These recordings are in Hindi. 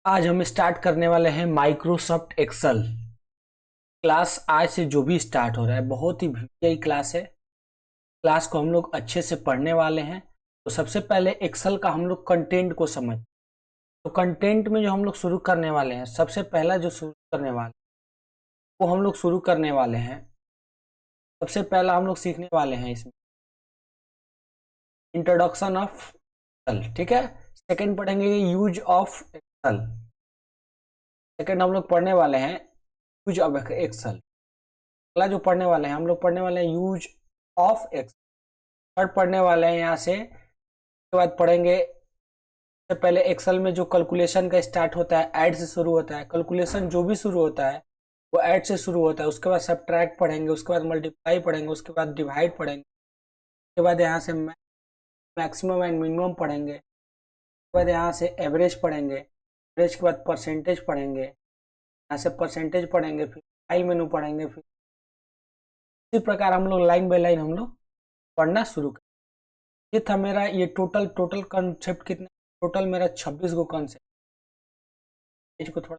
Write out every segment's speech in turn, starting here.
आज हम स्टार्ट करने वाले हैं माइक्रोसॉफ्ट एक्सेल क्लास। आज से जो भी स्टार्ट हो रहा है बहुत ही बढ़िया क्लास है। क्लास को हम लोग अच्छे से पढ़ने वाले हैं। तो सबसे पहले एक्सेल का हम लोग कंटेंट को समझ। तो कंटेंट में जो हम लोग शुरू करने वाले हैं, सबसे पहला जो शुरू करने वाले वो हम लोग शुरू करने वाले हैं। सबसे पहला हम लोग सीखने वाले हैं इसमें इंट्रोडक्शन ऑफ एक्सेल, ठीक है। सेकंड पढ़ेंगे यूज ऑफ एक्सेल। सेकंड हम लोग पढ़ने वाले हैं यूज ऑफ एक्सेल। अगला जो पढ़ने वाले हैं हम लोग पढ़ने वाले हैं यूज ऑफ एक्सेल। थर्ड पढ़ने वाले हैं यहाँ से। उसके बाद पढ़ेंगे सबसे पहले एक्सेल में जो कैलकुलेशन का स्टार्ट होता है ऐड से शुरू होता है। कैलकुलेशन जो भी शुरू होता है वो ऐड से शुरू होता है। उसके बाद सब्ट्रैक्ट पढ़ेंगे, उसके बाद मल्टीप्लाई पढ़ेंगे, उसके बाद डिवाइड पढ़ेंगे, उसके बाद यहाँ से मैक्सिमम एंड मिनिमम पढ़ेंगे, उसके बाद यहाँ से एवरेज पढ़ेंगे, एवरेज के बाद परसेंटेज पढ़ेंगे, यहाँ से परसेंटेज पढ़ेंगे, फिर फाइल मेनू पढ़ेंगे। फिर इसी प्रकार हम लोग लाइन बाय लाइन हम लोग पढ़ना शुरू करें। ये था मेरा ये टोटल कॉन्सेप्ट कितने, टोटल मेरा 26 गो कॉन्सेप्ट। इसको थोड़ा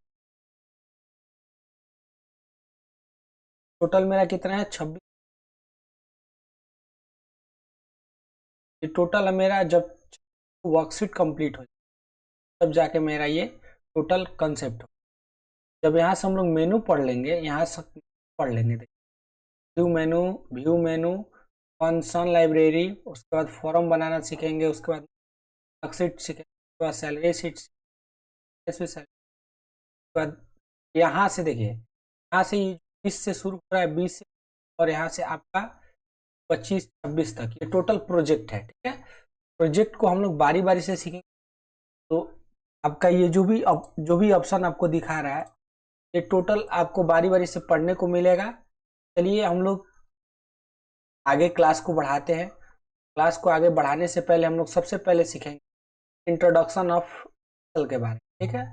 टोटल मेरा कितना है 26। ये टोटल है मेरा, जब वर्कशीट कंप्लीट हो जाए तब जाके मेरा ये टोटल कंसेप्ट हो। जब यहाँ से हम लोग मेनू पढ़ लेंगे, यहाँ से पढ़ लेंगे व्यू मेनू फंक्शन लाइब्रेरी, उसके बाद फॉर्म बनाना सीखेंगे, उसके बाद वर्कशीट सीखेंगे, उसके बाद सैलरी शीट, उसके बाद यहाँ से देखिए, यहाँ से 20 से शुरू हो रहा है, 20 से, और यहाँ से आपका 25-26 तक ये टोटल प्रोजेक्ट है, ठीक है। प्रोजेक्ट को हम लोग बारी बारी से सीखेंगे। तो आपका ये जो भी ऑप्शन आपको दिखा रहा है ये टोटल आपको बारी बारी से पढ़ने को मिलेगा। चलिए हम लोग आगे क्लास को बढ़ाते हैं। क्लास को आगे बढ़ाने से पहले हम लोग सबसे पहले सीखेंगे इंट्रोडक्शन ऑफ एक्सेल के बारे में, ठीक है।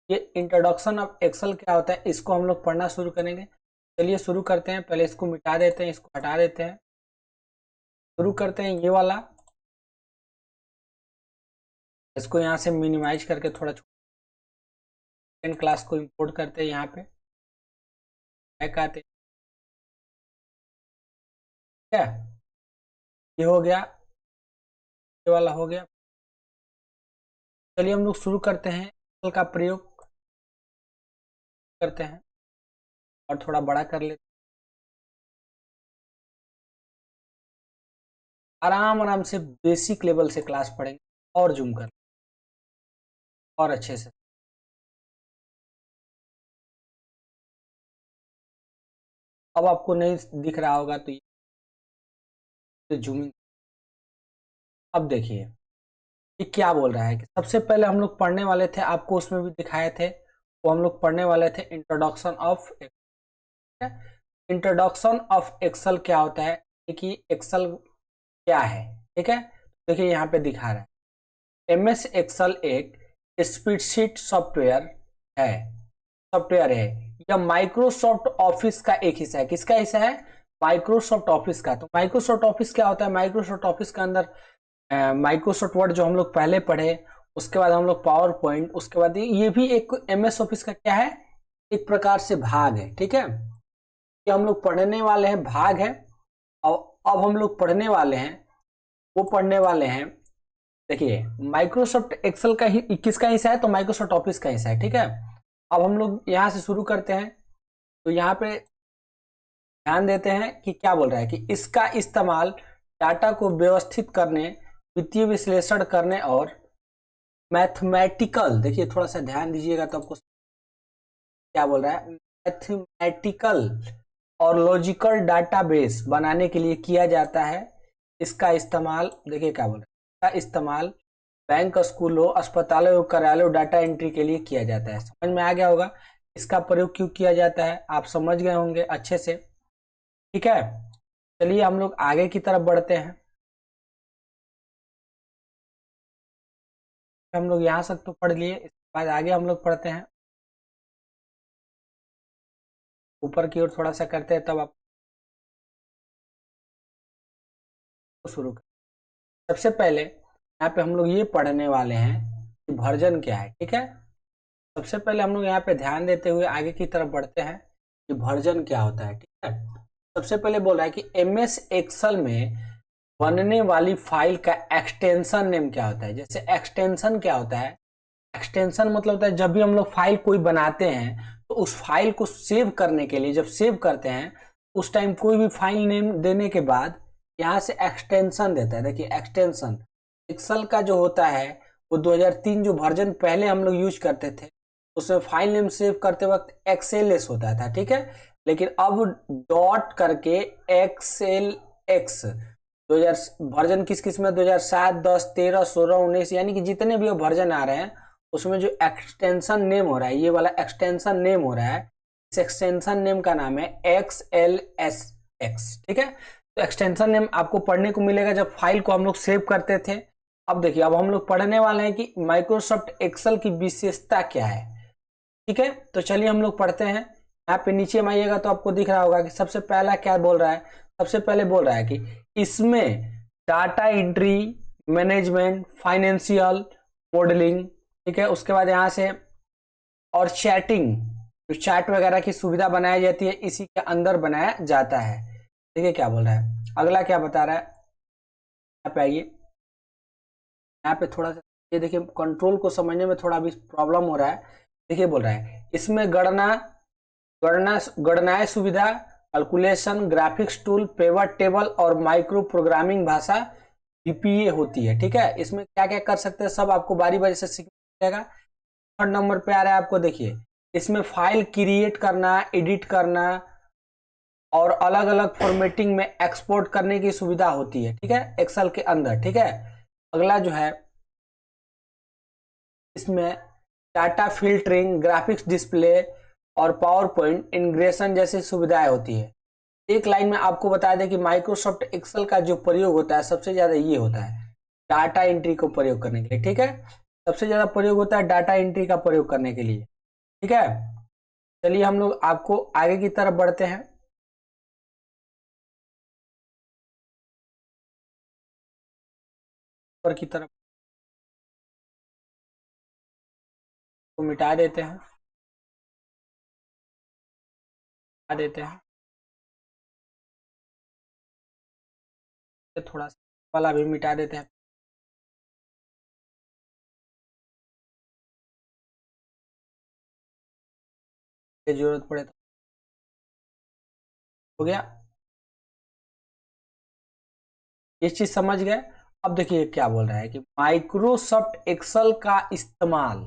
ये इंट्रोडक्शन ऑफ एक्सेल क्या होता है इसको हम लोग पढ़ना शुरू करेंगे। चलिए शुरू करते हैं। पहले इसको मिटा देते हैं, इसको हटा देते हैं। शुरू करते हैं ये वाला। इसको यहाँ से मिनिमाइज करके थोड़ा सेकेंड क्लास को इंपोर्ट करते हैं, यहाँ पे बैक आते हैं, ठीक है। ये हो गया, ये वाला हो गया। चलिए हम लोग शुरू करते हैं, एक्सेल का प्रयोग करते हैं और थोड़ा बड़ा कर लेते हैं। आराम आराम से बेसिक लेवल से क्लास पढ़ेंगे और जूम कर और अच्छे से। अब आपको नहीं दिख रहा होगा तो ये जूमिंग। अब देखिए ये क्या बोल रहा है कि सबसे पहले हम लोग पढ़ने वाले थे, आपको उसमें भी दिखाए थे, वो हम लोग पढ़ने वाले थे introduction of Excel. Introduction of Excel क्या होता है कि एक्सेल क्या है, ठीक है। देखिए यहाँ पे दिखा रहा है एमएस एक्सेल एक स्प्रेडशीट सॉफ्टवेयर है। यह माइक्रोसॉफ्ट ऑफिस का एक हिस्सा है। किसका हिस्सा है? माइक्रोसॉफ्ट ऑफिस का। तो माइक्रोसॉफ्ट ऑफिस क्या होता है? माइक्रोसॉफ्ट ऑफिस के अंदर माइक्रोसॉफ्ट वर्ड जो हम लोग पहले पढ़े, उसके बाद हम लोग पावर पॉइंट, उसके बाद ये भी एक एमएस ऑफिस का क्या है, एक प्रकार से भाग है, ठीक है। ये हम लोग पढ़ने वाले हैं भाग है। और अब हम लोग पढ़ने वाले हैं, वो पढ़ने वाले हैं, देखिए माइक्रोसॉफ्ट एक्सेल का ही किसका हिस्सा है, तो माइक्रोसॉफ्ट ऑफिस का हिस्सा है, ठीक है। अब हम लोग यहां से शुरू करते हैं। तो यहाँ पे ध्यान देते हैं कि क्या बोल रहा है कि इसका इस्तेमाल डाटा को व्यवस्थित करने, वित्तीय विश्लेषण करने और मैथमेटिकल, देखिए थोड़ा सा ध्यान दीजिएगा तो आपको क्या बोल रहा है, मैथमेटिकल और लॉजिकल डाटाबेस बनाने के लिए किया जाता है। इसका इस्तेमाल देखिए क्या बोल रहा है, इसका इस्तेमाल बैंक, स्कूलों, अस्पतालों और कार्यालयों डाटा एंट्री के लिए किया जाता है। समझ में आ गया होगा इसका प्रयोग क्यों किया जाता है, आप समझ गए होंगे अच्छे से, ठीक है। चलिए हम लोग आगे की तरफ बढ़ते हैं। हम लोग यहाँ तक तो पढ़ लिए, इसके बाद आगे हम लोग पढ़ते हैं, ऊपर की ओर थोड़ा सा करते हैं तब आप शुरू कर। सबसे पहले यहाँ पे हम लोग ये पढ़ने वाले हैं कि वर्जन क्या है, ठीक है। सबसे पहले हम लोग यहाँ पे ध्यान देते हुए आगे की तरफ बढ़ते हैं कि वर्जन क्या होता है। ठीक है, सबसे पहले बोल रहा है कि एमएस एक्सेल में बनने वाली फाइल का एक्सटेंशन नेम क्या होता है। जैसे एक्सटेंशन क्या होता है, एक्सटेंशन मतलब होता है जब भी हम लोग फाइल कोई बनाते हैं तो उस फाइल को सेव करने के लिए, जब सेव करते हैं उस टाइम कोई भी फाइल नेम देने के बाद यहाँ से एक्सटेंशन देता है। देखिए एक्सटेंशन एक्सेल का जो होता है वो 2003 जो वर्जन पहले हम लोग यूज करते थे उसमें फाइल नेम सेव करते वक्त एक्सएलएस होता था। ठीक है, लेकिन अब डॉट करके एक्सएल एक्स 2000 वर्जन किस किस में 2007, 10, 13, 16, 19 यानी कि जितने भी वर्जन आ रहे हैं उसमें जो एक्सटेंशन नेम हो रहा है, ये वाला एक्सटेंशन नेम हो रहा है, इस एक्सटेंशन नेम का नाम है XLSX। ठीक है, तो एक्सटेंशन नेम आपको पढ़ने को मिलेगा जब फाइल को हम लोग सेव करते थे। अब देखिए अब हम लोग पढ़ने वाले हैं कि माइक्रोसॉफ्ट एक्सेल की विशेषता क्या है। ठीक है, तो चलिए हम लोग पढ़ते हैं। यहाँ पे नीचे में आइएगा तो आपको दिख रहा होगा कि सबसे पहला क्या बोल रहा है। सबसे पहले बोल रहा है कि इसमें data entry, management, financial, modelling, ठीक है, उसके बाद यहाँ से और चैटिंग, जो चैट वगैरह की सुविधा बनाई जाती है इसी के अंदर बनाया जाता है। देखिए क्या बोल रहा है, अगला क्या बता रहा है। यहाँ पे आइए, यहाँ पे थोड़ा सा ये देखिए कंट्रोल को समझने में थोड़ा भी प्रॉब्लम हो रहा है। देखिए बोल रहा है इसमें गणना गणना गणनाएं सुविधा, calculation, graphics tool, pivot table और माइक्रो प्रोग्रामिंग भाषा बीपीए होती है। ठीक है, इसमें क्या क्या कर सकते हैं सब आपको बारी बारी से सीखना पड़ेगा। थर्ड नंबर पे आ रहा है आपको, देखिए इसमें फाइल क्रिएट करना, एडिट करना और अलग अलग फॉर्मेटिंग में एक्सपोर्ट करने की सुविधा होती है। ठीक है, एक्सेल के अंदर। ठीक है, अगला जो है इसमें डाटा फिल्टरिंग, ग्राफिक्स डिस्प्ले और पावर पॉइंट इंटीग्रेशन जैसी सुविधाएं होती है। एक लाइन में आपको बता दें कि माइक्रोसॉफ्ट एक्सेल का जो प्रयोग होता है सबसे ज्यादा ये होता है डाटा एंट्री को प्रयोग करने के लिए। ठीक है, सबसे ज्यादा प्रयोग होता है डाटा एंट्री का प्रयोग करने के लिए। ठीक है, चलिए हम लोग आपको आगे की तरफ बढ़ते हैं। ऊपर की तरफ को मिटा देते हैं, मिटा देते हैं, थोड़ा सा वाला भी मिटा देते हैं। जरूरत पड़े तो हो गया, ये चीज समझ गए। अब देखिए क्या बोल रहा है कि माइक्रोसॉफ्ट एक्सेल का इस्तेमाल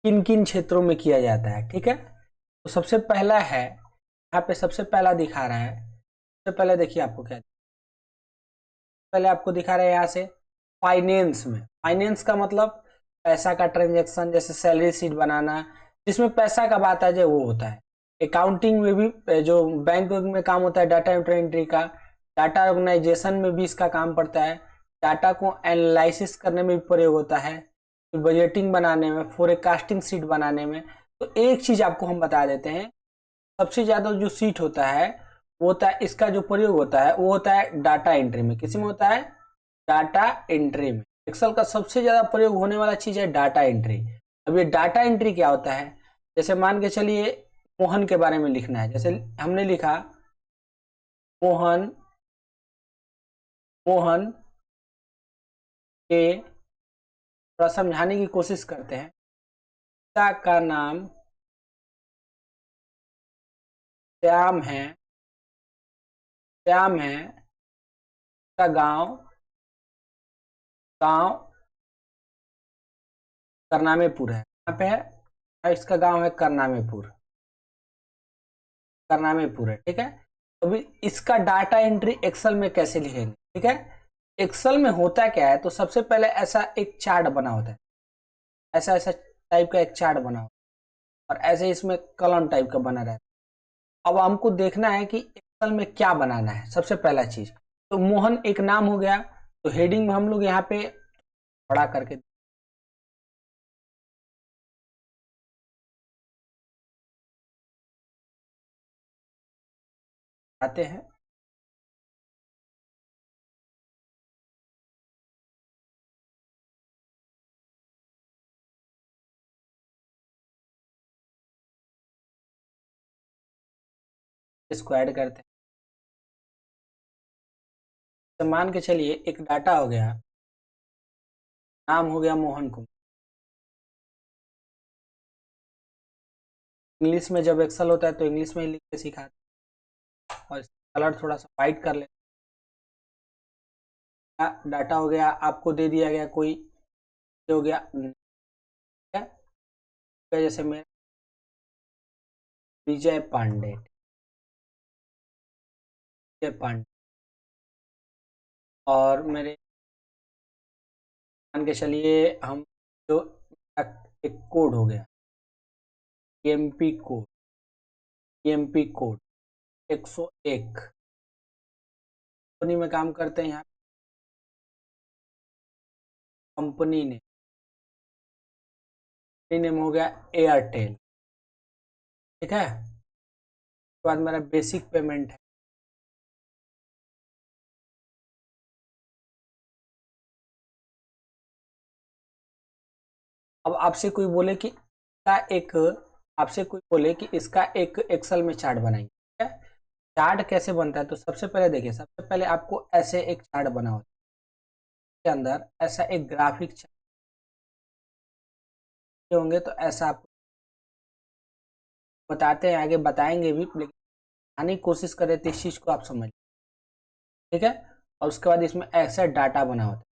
किन किन क्षेत्रों में किया जाता है। ठीक है, तो सबसे पहला है यहाँ पे, सबसे पहला दिखा रहा है। सबसे पहले देखिए आपको क्या, पहले आपको दिखा रहा है यहाँ से फाइनेंस में। फाइनेंस का मतलब पैसा का ट्रांजेक्शन, जैसे सैलरी शीट बनाना जिसमें पैसा का बात आ जाए वो होता है। अकाउंटिंग में भी जो बैंक में काम होता है डाटा एंट्री का, डाटा ऑर्गेनाइजेशन में भी इसका काम पड़ता है, डाटा को एनालिसिस करने में भी प्रयोग होता है, बजटिंग बनाने में, फोरकास्टिंग शीट बनाने में। तो एक चीज आपको हम बता देते हैं, सबसे ज्यादा जो सीट होता है वो होता है, इसका जो प्रयोग होता है वो होता है डाटा एंट्री में। किसी में होता है, डाटा एंट्री में। एक्सेल का सबसे ज्यादा प्रयोग होने वाला चीज है डाटा एंट्री। अब ये डाटा एंट्री क्या होता है, जैसे मान के चलिए मोहन के बारे में लिखना है। जैसे हमने लिखा मोहन, मोहन के, थोड़ा समझाने की कोशिश करते हैं। पिता का नाम श्याम है, श्याम है, का गांव, गांव करनामेपुर है। कहाँ पे है, इसका गांव है करनामेपुर, करनामेपुर है। ठीक है, अभी इसका डाटा एंट्री एक्सेल में कैसे लिखेंगे। ठीक है, एक्सेल में होता क्या है, तो सबसे पहले ऐसा एक चार्ट बना होता है, ऐसा ऐसा टाइप का एक चार्ट बना होता है और ऐसे इसमें कॉलम टाइप का बना रहता है। अब हमको देखना है कि एक्सेल में क्या बनाना है। सबसे पहला चीज तो मोहन एक नाम हो गया, तो हेडिंग में हम लोग यहाँ पे बड़ा करके आते हैं। इसको ऐड करते हैं। तो मान के चलिए एक डाटा हो गया, नाम हो गया मोहन कुमार। इंग्लिश में जब एक्सेल होता है तो इंग्लिश में ही लिख के सिखाते हैं, और कलर थोड़ा सा वाइट कर लेते हैं। डाटा हो गया, आपको दे दिया गया कोई, ये हो गया क्या, जैसे मेरा विजय पांडे, विजय पांडे, और मेरे मान के चलिए हम जो एक कोड हो गया, MP code, MP code 101, company में काम करते हैं यहाँ, कंपनी नेम हो गया एयरटेल, ठीक है। उसके बाद मेरा बेसिक पेमेंट है, अब आपसे कोई बोले कि इसका एक एक्सेल में चार्ट बनाएंगे, ठीक है। चार्ट कैसे बनता है, तो सबसे पहले देखिए, सबसे पहले आपको ऐसे एक चार्ट बना होता है, के अंदर ऐसा एक ग्राफिक चार्ट होंगे, तो ऐसा आप बताते हैं, आगे बताएंगे भी, लेकिन आने की कोशिश करें तो इस चीज को आप समझ, ठीक है। और उसके बाद इसमें ऐसा डाटा बना होता है।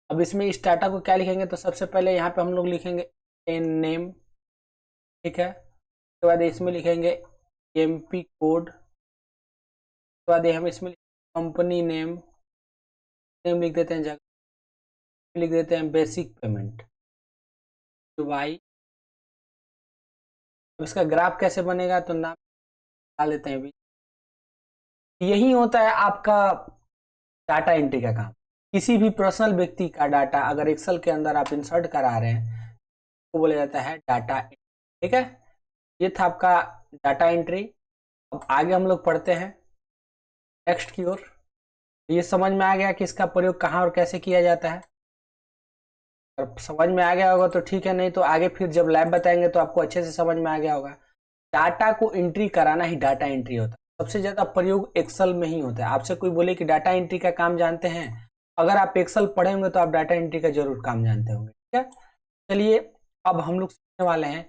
अब इसमें इस डाटा को क्या लिखेंगे, तो सबसे पहले यहाँ पे हम लोग लिखेंगे एन नेम, ठीक है। उसके बाद इसमें लिखेंगे एमपी कोड, उसके बाद हम इसमें कंपनी नेम, नेम लिख देते हैं, जगह लिख देते हैं बेसिक पेमेंट वाई। अब इसका ग्राफ कैसे बनेगा, तो नाम डाल देते हैं भी। यही होता है आपका डाटा एंट्री का काम। किसी भी पर्सनल व्यक्ति का डाटा अगर एक्सेल के अंदर आप इंसर्ट करा रहे हैं तो बोला जाता है डाटा एंट्री, ठीक है। ये था आपका डाटा एंट्री। अब आगे हम लोग पढ़ते हैं नेक्स्ट की ओर। ये समझ में आ गया कि इसका प्रयोग कहाँ और कैसे किया जाता है। और समझ में आ गया होगा तो ठीक है, नहीं तो आगे फिर जब लैब बताएंगे तो आपको अच्छे से समझ में आ गया होगा। डाटा को एंट्री कराना ही डाटा एंट्री होता है। सबसे ज्यादा प्रयोग एक्सेल में ही होता है। आपसे कोई बोले कि डाटा एंट्री का काम जानते हैं, अगर आप एक्सेल पढ़े होंगे तो आप डाटा एंट्री का जरूर काम जानते होंगे, ठीक है। चलिए अब हम लोग सीखने वाले हैं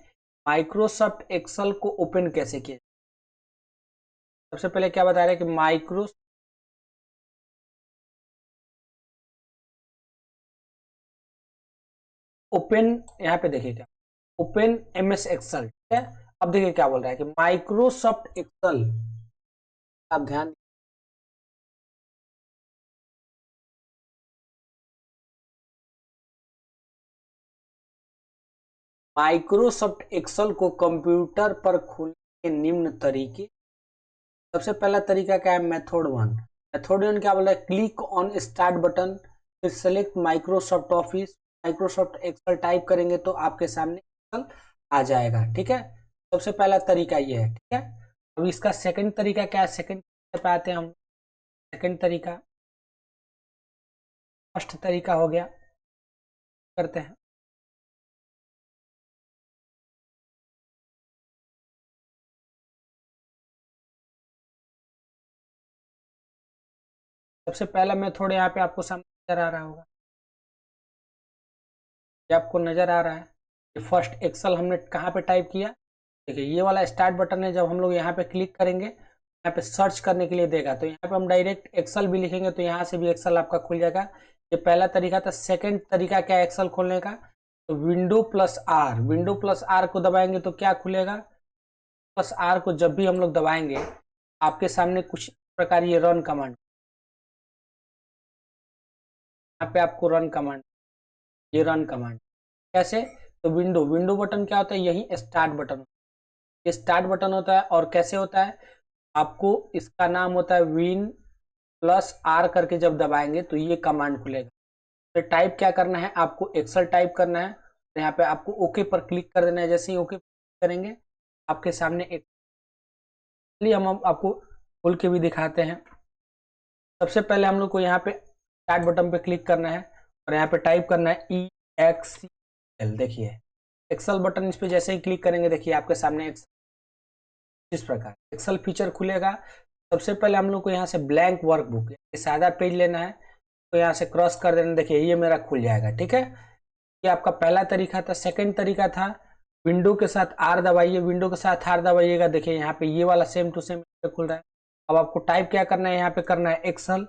माइक्रोसॉफ्ट एक्सेल को ओपन कैसे किया। सबसे पहले क्या बता रहे हैं कि ओपन, यहाँ पे देखिए क्या ओपन एमएस एक्सेल, ठीक है। अब देखिए क्या बोल रहा है कि माइक्रोसॉफ्ट एक्सेल, आप ध्यान, माइक्रोसॉफ्ट एक्सेल को कंप्यूटर पर खोलने के निम्न तरीके। सबसे पहला तरीका क्या है, मेथड वन। मेथड वन क्या बोल रहा है, क्लिक ऑन स्टार्ट बटन, फिर select Microsoft Office, Microsoft Excel type करेंगे तो आपके सामने एक्सेल आ जाएगा, ठीक है। सबसे पहला तरीका ये है, ठीक है। अब इसका सेकंड तरीका क्या है, सेकंड पे आते हैं हम। सेकंड तरीका, फर्स्ट तरीका हो गया, करते हैं। सबसे पहला मेथड यहाँ पे आपको सामने नजर आ रहा होगा, ये आपको नजर आ रहा है। ये फर्स्ट एक्सेल हमने कहाँ पे टाइप किया, देखिए ये वाला स्टार्ट बटन है। जब हम लोग यहाँ पे क्लिक करेंगे, यहाँ पे सर्च करने के लिए देगा, तो यहाँ पे हम डायरेक्ट एक्सेल भी लिखेंगे तो यहाँ से भी एक्सेल आपका खुल जाएगा। ये पहला तरीका था। सेकंड तरीका क्या है एक्सेल खोलने का, तो window plus R, window plus R को दबाएंगे तो क्या खुलेगा, प्लस आर को जब भी हम लोग दबाएंगे आपके सामने कुछ प्रकार ये रन कमांड, यहाँ पे आपको रन कमांड, ये रन कमांड कैसे, तो विंडो, विंडो बटन क्या होता है, यही स्टार्ट बटन, ये स्टार्ट बटन होता है। और कैसे होता है, आपको इसका नाम होता है विन प्लस आर करके जब दबाएंगे तो ये कमांड खुलेगा। तो टाइप क्या करना है, आपको एक्सेल टाइप करना है, तो यहाँ पे आपको ओके पर क्लिक कर देना है। जैसे ही ओके करेंगे आपके सामने एक, चलिए हम आपको खोल के भी दिखाते हैं। सबसे पहले हम लोग को यहाँ पे स्टार्ट बटन पे क्लिक करना है और यहाँ पे टाइप करना है XCL। देखिए एक्सेल बटन, इस पे जैसे ही क्लिक करेंगे देखिए आपके सामने इस प्रकार एक्सेल फीचर खुलेगा। सबसे पहले हम लोग को यहाँ से ब्लैंक वर्कबुक सादा पेज लेना है, तो यहाँ से क्रॉस कर देना। देखिए ये मेरा खुल जाएगा, ठीक है। ये आपका पहला तरीका था। सेकंड तरीका था विंडो के साथ आर दबाइए, विंडो के साथ आर दबाइएगा। देखिए यहाँ पे ये वाला सेम टू सेम खुल रहा है। अब आपको टाइप क्या करना है, यहाँ पे करना है एक्सेल,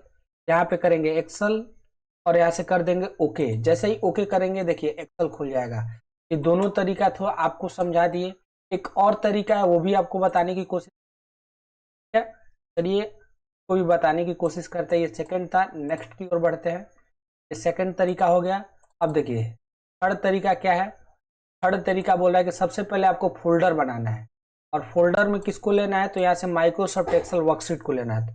यहाँ पे करेंगे एक्सेल और यहाँ से कर देंगे ओके। जैसे ही ओके करेंगे देखिए एक्सेल खुल जाएगा। ये दोनों तरीका तो आपको समझा दिए। एक और तरीका है वो भी आपको बताने की कोशिश है, चलिए कोई बताने की कोशिश करते हैं। ये सेकंड था, नेक्स्ट की ओर बढ़ते हैं। ये सेकंड तरीका हो गया। अब देखिए थर्ड तरीका क्या है। थर्ड तरीका बोल रहा है कि सबसे पहले आपको फोल्डर बनाना है, और फोल्डर में किसको लेना है, तो यहाँ से माइक्रोसॉफ्ट एक्सेल वर्कशीट को लेना है। तो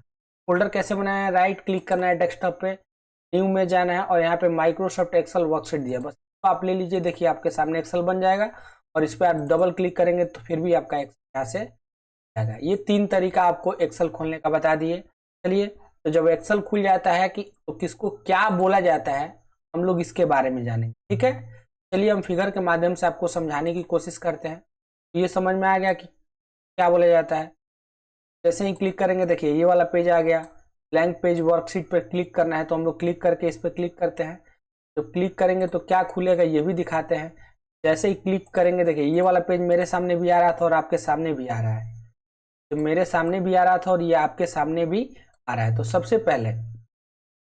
फोल्डर कैसे बनाना है, राइट क्लिक करना है डेस्कटॉप पे, न्यू में जाना है और यहाँ पे माइक्रोसॉफ्ट एक्सेल वर्कशीट दिया, बस तो आप ले लीजिए। देखिए आपके सामने एक्सेल बन जाएगा और इस पर आप डबल क्लिक करेंगे तो फिर भी आपका यहाँ से जाएगा। ये तीन तरीका आपको एक्सेल खोलने का बता दिए। चलिए तो जब एक्सेल खुल जाता है कि तो किसको क्या बोला जाता है, हम लोग इसके बारे में जानेंगे, ठीक है। चलिए हम फिगर के माध्यम से आपको समझाने की कोशिश करते हैं। ये समझ में आ गया कि क्या बोला जाता है। जैसे ही क्लिक करेंगे देखिए ये वाला पेज आ गया, ब्लैंक पेज वर्कशीट पर क्लिक करना है, तो हम लोग क्लिक करके इस पर क्लिक करते हैं। तो क्लिक करेंगे तो क्या खुलेगा ये भी दिखाते हैं। जैसे ही क्लिक करेंगे देखिए ये वाला पेज मेरे सामने भी आ रहा था और आपके सामने भी आ रहा है, तो मेरे सामने भी आ रहा था और ये आपके सामने भी आ रहा है। तो सबसे पहले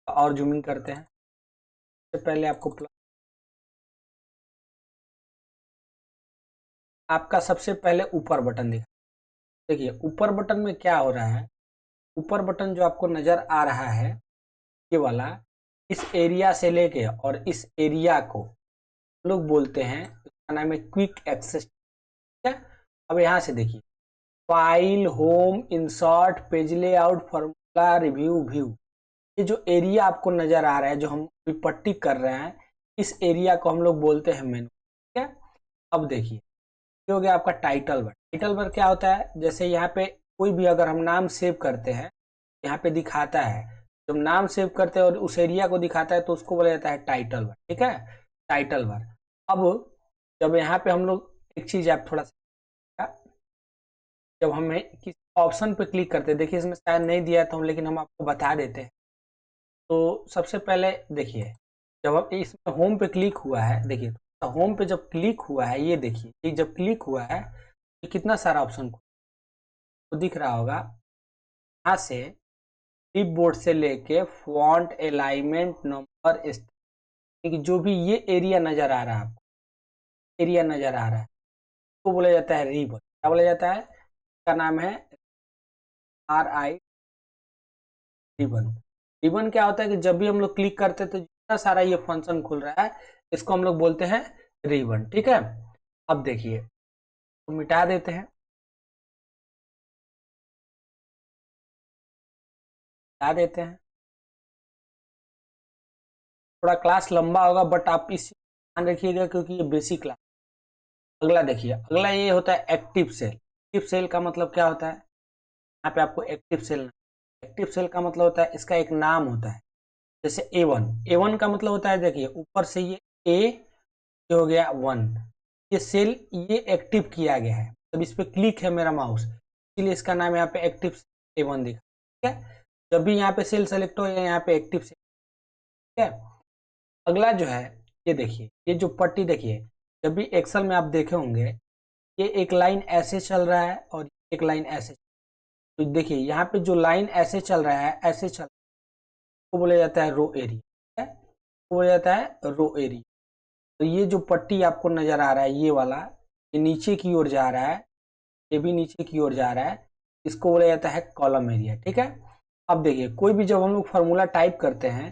और जूमिंग करते हैं। सबसे पहले आपको आपका सबसे पहले ऊपर बटन दिखा। देखिए ऊपर बटन में क्या हो रहा है, ऊपर बटन जो आपको नजर आ रहा है ये वाला, इस एरिया से लेके और इस एरिया को लोग बोलते हैं, इसका नाम है क्विक एक्सेस, ठीक है। अब यहाँ से देखिए file, home, insert, page layout, formula, review, view, ये जो एरिया आपको नजर आ रहा है जो हम अभी पट्टी कर रहे हैं, इस एरिया को हम लोग बोलते हैं मेनू, ठीक है। अब देखिए ये हो गया आपका टाइटल बार। टाइटल बार क्या होता है, जैसे यहाँ पे कोई भी अगर हम नाम सेव करते हैं, यहाँ पे दिखाता है, जब नाम सेव करते हैं और उस एरिया को दिखाता है तो उसको बोला जाता है टाइटल बार, ठीक है, टाइटल बार। अब जब यहाँ पे हम लोग एक चीज आप थोड़ा सा, जब हमें किसी ऑप्शन पे क्लिक करते हैं, देखिए इसमें शायद नहीं दिया था लेकिन हम आपको बता देते हैं। तो सबसे पहले देखिए जब हम इसमें होम पे क्लिक हुआ है, देखिए तो होम पे जब क्लिक हुआ है, ये देखिए ये जब क्लिक हुआ है तो कितना सारा ऑप्शन तो दिख रहा होगा। यहाँ से क्लिप बोर्ड से लेके फॉन्ट, अलाइनमेंट, नंबर, जो भी ये एरिया नजर आ रहा है आपको, एरिया नजर आ रहा है तो बोला जाता है रिबन। क्या बोला जाता है, इसका नाम है RI रिबन। रिबन क्या होता है कि जब भी हम लोग क्लिक करते हैं तो जितना सारा ये फंक्शन खुल रहा है इसको हम लोग बोलते हैं रिबन, ठीक है। अब देखिए तो मिटा देते हैं, मिटा देते हैं। थोड़ा क्लास लंबा होगा बट आप इस ध्यान रखिएगा क्योंकि ये बेसिक क्लास। अगला देखिए, अगला ये होता है एक्टिव सेल। एक्टिव सेल का मतलब क्या होता है, यहाँ पे आपको एक्टिव सेल, एक्टिव सेल का मतलब होता है इसका एक नाम होता है। जैसे A1, A1 का मतलब होता है देखिए ऊपर से ये ये हो गया 1, ये सेल ये एक्टिव किया गया है, तब इस पे क्लिक है मेरा माउस, इसलिए इसका नाम यहाँ पे एक्टिव A1 दिखा, ठीक है। जब भी यहाँ पे सेल सेलेक्ट हो यहाँ पे एक्टिव सेल, ठीक है। अगला जो है ये देखिए, ये जो पट्टी देखिए, जब भी एक्सेल में आप देखे होंगे ये एक लाइन ऐसे चल रहा है और एक लाइन ऐसे, तो देखिए यहाँ पे जो लाइन ऐसे चल रहा है, ऐसे चल, वो बोला जाता है रो एरिया, ठीक है, वो बोला जाता है रो एरिया। तो ये जो पट्टी आपको नजर आ रहा है ये वाला, ये नीचे की ओर जा रहा है, ये भी नीचे की ओर जा रहा है, इसको बोला जाता है कॉलम एरिया, ठीक है। अब देखिए कोई भी जब हम लोग फार्मूला टाइप करते हैं,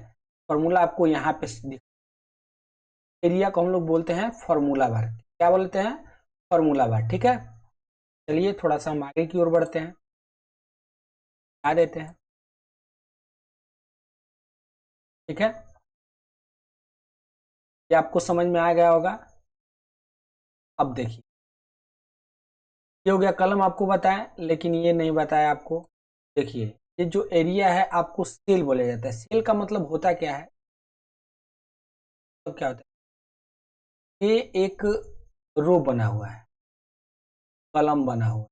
फार्मूला आपको यहाँ पे एरिया को हम लोग बोलते हैं फार्मूला बार। क्या बोलते हैं, फार्मूला बार, ठीक है। चलिए थोड़ा सा हम आगे की ओर बढ़ते हैं, आ देते हैं, ठीक है। ये आपको समझ में आ गया होगा। अब देखिए ये हो गया कलम, आपको बताया लेकिन ये नहीं बताया आपको। देखिए ये जो एरिया है आपको सेल बोला जाता है। सेल का मतलब होता क्या है, तो क्या होता है, ये एक रो बना हुआ है, कॉलम बना हुआ है,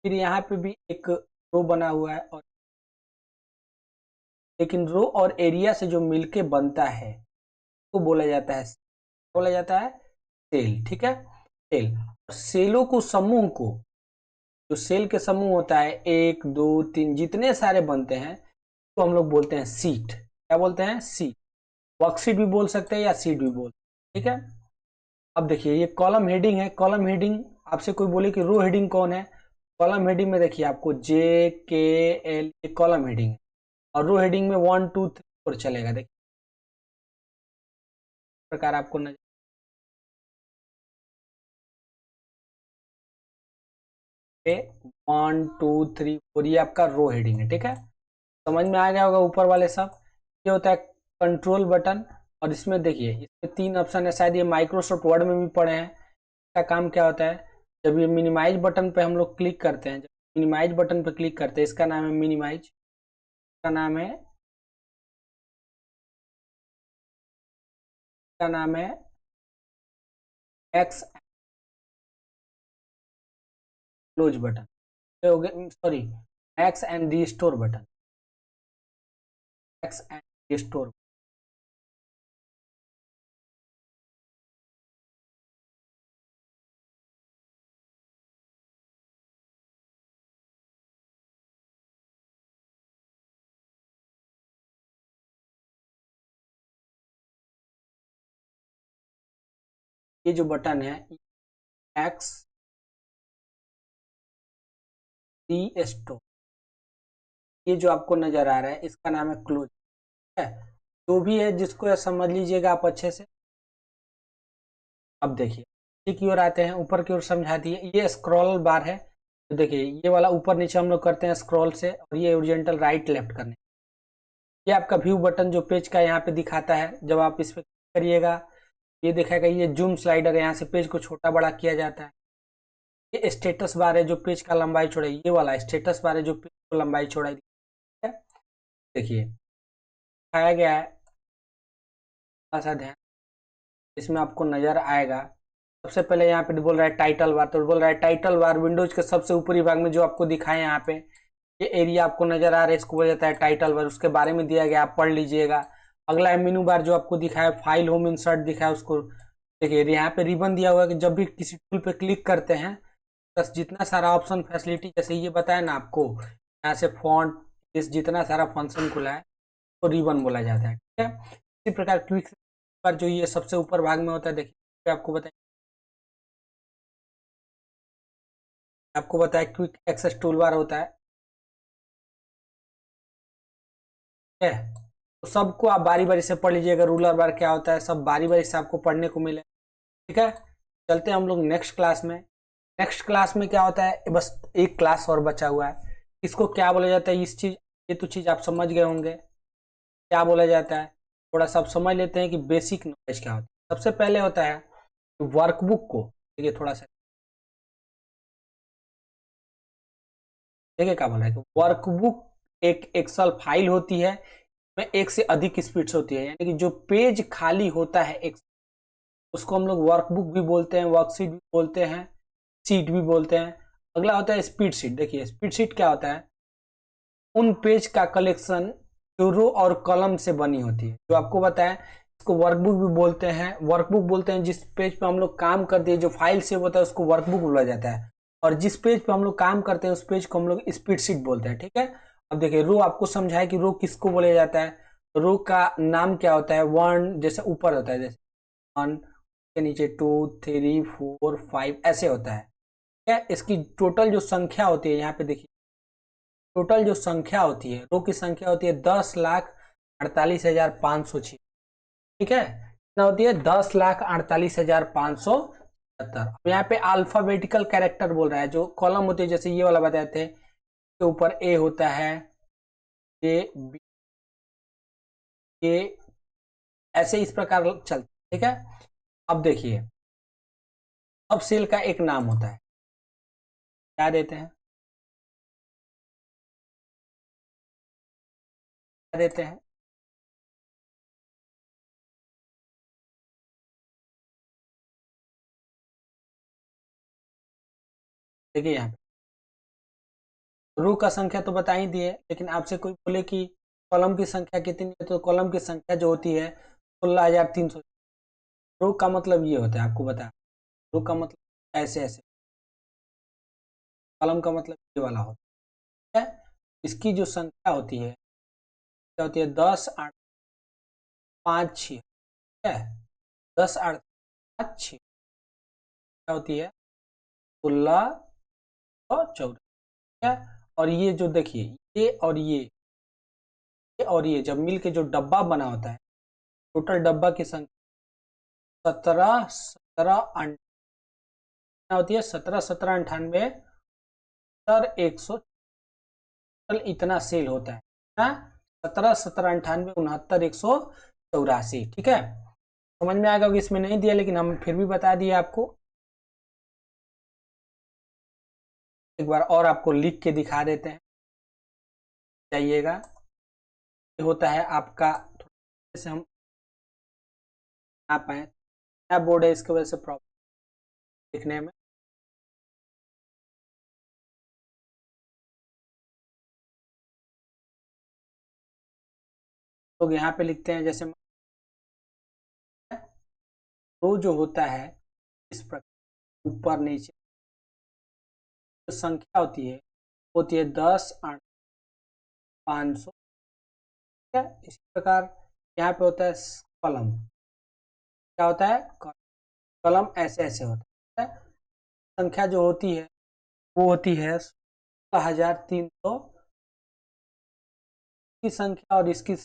फिर यहाँ पे भी एक रो बना हुआ है, और लेकिन रो और एरिया से जो मिलके बनता है तो बोला जाता है, बोला जाता है सेल। ठीक है, सेल। सेलों को, समूह को, जो सेल के समूह होता है, 1 2 3 जितने सारे बनते हैं तो हम लोग बोलते हैं सीट। क्या बोलते हैं? सीट। वर्कशीट भी बोल सकते हैं या सीट भी बोल सकते हैं। ठीक है, अब देखिए ये कॉलम हेडिंग है। कॉलम हेडिंग, आपसे कोई बोले कि रो हेडिंग कौन है, कॉलम हेडिंग में देखिए आपको JKL कॉलम हेडिंग है, और रो हेडिंग में 1 2 3 4 चलेगा। देखिए इस प्रकार आपको नजर 1 2 3 4 ये आपका रो हेडिंग है। ठीक है, समझ में आ गया होगा ऊपर वाले सब। ये होता है कंट्रोल बटन, और इसमें देखिए इसमें 3 ऑप्शन है, शायद ये माइक्रोसॉफ्ट वर्ड में भी पढ़े हैं। इसका काम क्या होता है, जब ये मिनिमाइज बटन पे हम लोग क्लिक करते हैं, जब मिनिमाइज बटन पे क्लिक करते हैं, इसका नाम है मिनिमाइज, इसका नाम है, इसका नाम है एक्स क्लोज बटन, हो गया, sorry, x and restore button, x and restore. ये जो बटन है एक्स रिस्टोर, ये जो आपको नजर आ रहा है इसका नाम है क्लोज है। जो भी है जिसको समझ लीजिएगा आप अच्छे से। अब देखिए नीचे की ओर आते हैं, ऊपर की ओर समझा दिए। ये स्क्रॉल बार है, तो देखिए ये वाला ऊपर नीचे हम लोग करते हैं स्क्रॉल से, और ये ओरिजेंटल राइट लेफ्ट करने। ये आपका व्यू बटन जो पेज का यहाँ पे दिखाता है, जब आप इस पे करिएगा ये दिखाएगा, ये जूम स्लाइडर, यहाँ से पेज को छोटा बड़ा किया जाता है। ये स्टेटस बार है, जो पेज का लंबाई चौड़ाई, ये वाला स्टेटस बार है जो पेज को लंबाई चौड़ाई है। देखिए दिखाया गया है, थोड़ा सा ध्यान, इसमें आपको नजर आएगा। सबसे पहले यहाँ पे बोल रहा है टाइटल बार, तो बोल रहा है टाइटल बार विंडोज के सबसे ऊपरी भाग में जो आपको दिखाए यहाँ पे, ये एरिया आपको नजर आ रहा है, इसको बोला जाता है टाइटल बार, उसके बारे में दिया गया, आप पढ़ लीजिएगा। अगला है मेनू बार, जो आपको दिखाया फाइल होम इंसर्ट दिखाया उसको। देखिए यहाँ पे रिबन दिया हुआ है कि जब भी किसी टूल पे क्लिक करते हैं, बस जितना सारा ऑप्शन फैसिलिटी, जैसे ये बताया ना आपको, यहाँ से फॉन्ट, इस जितना सारा फंक्शन खुला है तो रिबन बोला जाता है। ठीक है, इसी प्रकार क्विक पर जो ये सबसे ऊपर भाग में होता है, देखिए आपको बताया, क्विक एक्सेस टूल बार होता है। ठीक है, तो सबको आप बारी बारी से पढ़ लीजिएगा, रूलर बार क्या होता है, सब बारी बारी से आपको पढ़ने को मिले। ठीक है, चलते हैं हम लोग नेक्स्ट क्लास में। नेक्स्ट क्लास में क्या होता है, बस एक क्लास और बचा हुआ है, इसको क्या बोला जाता है, इस चीज, ये तो चीज आप समझ गए होंगे क्या बोला जाता है। थोड़ा सा आप समझ लेते हैं कि बेसिक नॉलेज क्या होता है। सबसे पहले होता है वर्कबुक को, देखिए थोड़ा सा, देखिए क्या बोल रहा है कि वर्कबुक एक एक्सेल फाइल होती है, में एक से अधिक स्पीड्स होती है, यानी कि जो पेज खाली होता है एक, उसको हम लोग वर्कबुक भी बोलते हैं, वर्कशीट भी बोलते हैं, सीट भी बोलते हैं। अगला होता है स्पीड शीट। देखिए स्पीड शीट क्या होता है, उन पेज का कलेक्शन जो रो और कॉलम से बनी होती है, जो आपको बताया, इसको वर्कबुक भी बोलते हैं। वर्कबुक बोलते हैं जिस पेज पे हम लोग काम करते हैं, जो फाइल सेव होता है उसको वर्कबुक बोला जाता है, और जिस पेज पे हम लोग काम करते हैं उस पेज को हम लोग स्पीड शीट बोलते हैं। ठीक है, अब देखिए रो आपको समझाया कि रो किसको बोला जाता है। रो का नाम क्या होता है, वन जैसे ऊपर होता है, जैसे 1 के नीचे 2 3 4 5 ऐसे होता है। क्या इसकी टोटल जो संख्या होती है, यहाँ पे देखिए टोटल जो संख्या होती है, रो की संख्या होती है 10,48,506। ठीक है, कितना होती है, 10,48,576। अब यहाँ पे अल्फाबेटिकल कैरेक्टर बोल रहा है, जो कॉलम होते हैं जैसे ये वाला बताए थे, के ऊपर ए होता है, ए बी, ए, ऐसे इस प्रकार चलता है। ठीक है, अब देखिए अब सेल का एक नाम होता है, क्या देते हैं, क्या देते हैं, देखिए यहाँ पे रो का संख्या तो बता ही दिए, लेकिन आपसे कोई बोले कि कॉलम की संख्या कितनी है, तो कॉलम की संख्या जो होती है 16,300। रो का मतलब ये होता है, आपको बता, रो का मतलब ऐसे ऐसे, कॉलम का मतलब ये वाला होता है। इसकी जो संख्या होती है क्या होती है, 10 8 5 6, ठीक है, 10 8 5 6 क्या होती है, 1614, ठीक है। और ये जो देखिए ये और ये जब मिल के जो डब्बा बना होता है, टोटल डब्बा की संख्या 17 17 क्या होती है, 17 17 98 100, इतना सेल होता है ना, 17 17 98 69 184, ठीक है। समझ में आएगा कि इसमें नहीं दिया, लेकिन हम फिर भी बता दिए आपको। एक बार और आपको लिख के दिखा देते हैं, जाइएगा। ये होता है आपका, जैसे हम आ पाए, नया बोर्ड है इसकी वजह से प्रॉब्लम लिखने में। लोग यहाँ पे लिखते हैं जैसे रो जो होता है इस प्रकार ऊपर नीचे, जो संख्या होती है 10 8 500, ठीक है। इसी प्रकार यहाँ पे होता है कॉलम, क्या होता है, कॉलम ऐसे ऐसे होता है। संख्या जो होती है वो होती है 16,300 की संख्या, और इसकी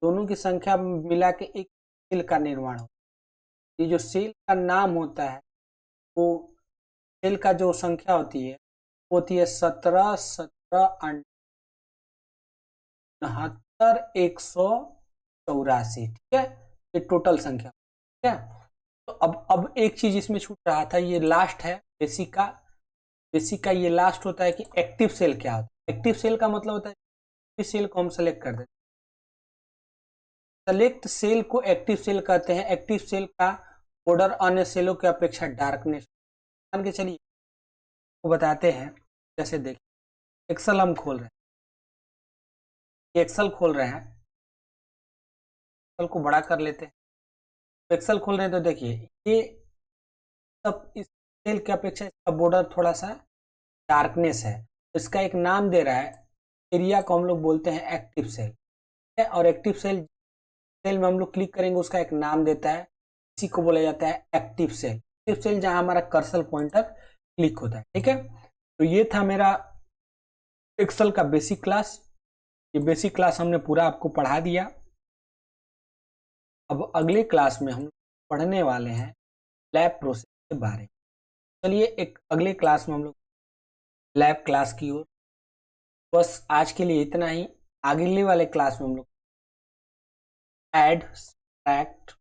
दोनों की संख्या मिला के एक सेल का निर्माण होता है। ये जो सेल का नाम होता है, वो सेल का जो संख्या होती है वो होती है 17 17 69 184, ठीक है। ये टोटल संख्या, ठीक है। तो अब एक चीज इसमें छूट रहा था, ये लास्ट है बेसिक का। बेसिक का ये लास्ट होता है कि एक्टिव सेल क्या होता है। एक्टिव सेल का मतलब होता है इस सेल को हम सेलेक्ट कर देते हैं, सेलेक्ट सेल को एक्टिव सेल कहते हैं। एक्टिव सेल का बॉर्डर अन्य सेलों की अपेक्षा डार्कनेस, मान के चलिए वो बताते हैं। जैसे देखिए एक्सेल हम खोल रहे हैं, एक्सेल खोल रहे हैं, एक्सेल को बड़ा कर लेते हैं। तो एक्सेल खोल रहे हैं तो देखिए ये सब इस सेल की अपेक्षा इसका बॉर्डर थोड़ा सा डार्कनेस है, इसका एक नाम दे रहा है। एरिया को हम लोग बोलते हैं एक्टिव सेल है, और एक्टिव सेल सेल में हम लोग क्लिक करेंगे, उसका एक नाम देता है, इसी को बोला जाता है एक्टिव सेल। एक्टिव सेल जहां हमारा कर्सर पॉइंटर क्लिक होता है, ठीक है। तो ये था मेरा एक्सेल का बेसिक क्लास। ये बेसिक क्लास हमने पूरा आपको पढ़ा दिया। अब अगले क्लास में हम पढ़ने वाले हैं लैब प्रोसेस के बारे में। चलिए एक अगले क्लास में हम लोग लैब क्लास की ओर, बस आज के लिए इतना ही। अगले वाले क्लास में हम लोग add subtract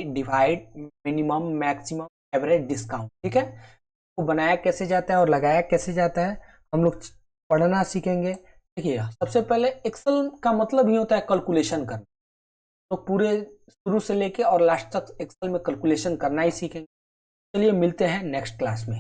divide minimum maximum average discount, ठीक है, तो बनाया कैसे जाता है और लगाया कैसे जाता है हम लोग पढ़ना सीखेंगे। देखिए सबसे पहले एक्सेल का मतलब ही होता है कैलकुलेशन करना, तो पूरे शुरू से लेके और लास्ट तक एक्सेल में कैलकुलेशन करना ही सीखेंगे। चलिए मिलते हैं नेक्स्ट क्लास में।